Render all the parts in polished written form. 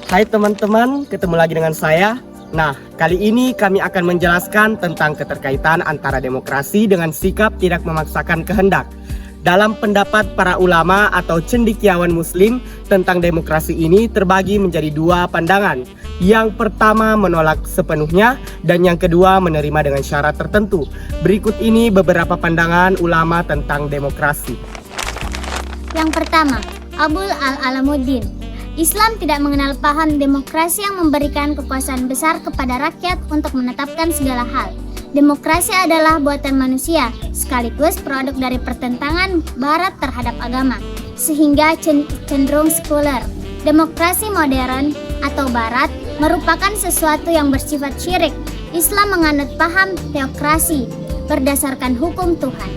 Hai teman-teman, ketemu lagi dengan saya. Nah, kali ini kami akan menjelaskan tentang keterkaitan antara demokrasi dengan sikap tidak memaksakan kehendak. Dalam pendapat para ulama atau cendekiawan muslim tentang demokrasi ini terbagi menjadi dua pandangan. Yang pertama menolak sepenuhnya dan yang kedua menerima dengan syarat tertentu. Berikut ini beberapa pandangan ulama tentang demokrasi. Yang pertama, Abul Al-Alamuddin. Islam tidak mengenal paham demokrasi yang memberikan kekuasaan besar kepada rakyat untuk menetapkan segala hal. Demokrasi adalah buatan manusia, sekaligus produk dari pertentangan Barat terhadap agama, sehingga cenderung sekuler. Demokrasi modern atau Barat merupakan sesuatu yang bersifat syirik. Islam menganut paham teokrasi berdasarkan hukum Tuhan.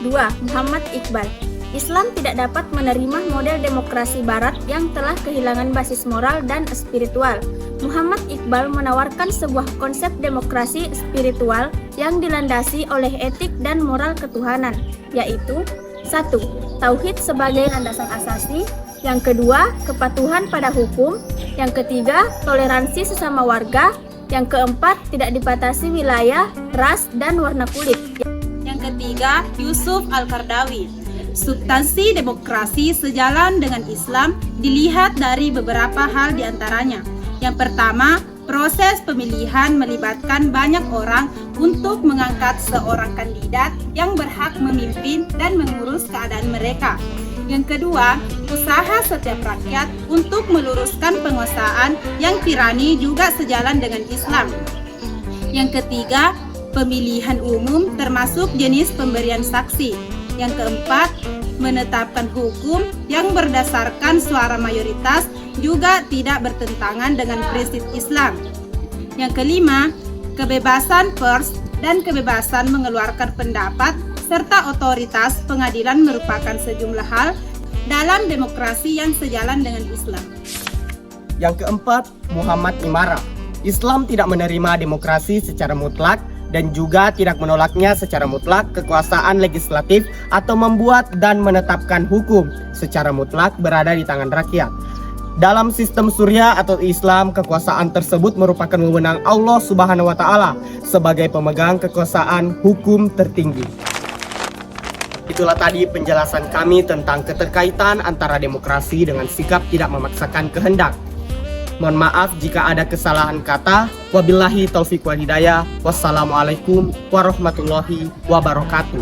2. Muhammad Iqbal. Islam tidak dapat menerima model demokrasi Barat yang telah kehilangan basis moral dan spiritual. Muhammad Iqbal menawarkan sebuah konsep demokrasi spiritual yang dilandasi oleh etik dan moral ketuhanan, yaitu 1. Tauhid sebagai landasan asasi, yang kedua, kepatuhan pada hukum, yang ketiga, toleransi sesama warga, yang keempat, tidak dibatasi wilayah, ras, dan warna kulit. Yang ketiga, Yusuf Al-Qaradawi. Substansi demokrasi sejalan dengan Islam dilihat dari beberapa hal diantaranya. Yang pertama, proses pemilihan melibatkan banyak orang untuk mengangkat seorang kandidat yang berhak memimpin dan mengurus keadaan mereka. Yang kedua, usaha setiap rakyat untuk meluruskan penguasaan yang tirani juga sejalan dengan Islam. Yang ketiga, pemilihan umum termasuk jenis pemberian saksi. Yang keempat, menetapkan hukum yang berdasarkan suara mayoritas juga tidak bertentangan dengan prinsip Islam. Yang kelima, kebebasan pers dan kebebasan mengeluarkan pendapat serta otoritas pengadilan merupakan sejumlah hal dalam demokrasi yang sejalan dengan Islam. Yang keempat, Muhammad Imara. Islam tidak menerima demokrasi secara mutlak dan juga tidak menolaknya secara mutlak kekuasaan legislatif atau membuat dan menetapkan hukum secara mutlak berada di tangan rakyat. Dalam sistem Surya atau Islam, kekuasaan tersebut merupakan wewenang Allah Subhanahu wa Ta'ala sebagai pemegang kekuasaan hukum tertinggi. Itulah tadi penjelasan kami tentang keterkaitan antara demokrasi dengan sikap tidak memaksakan kehendak. Mohon maaf jika ada kesalahan kata. Wabillahi taufiq wal hidayah. Wassalamualaikum warahmatullahi wabarakatuh.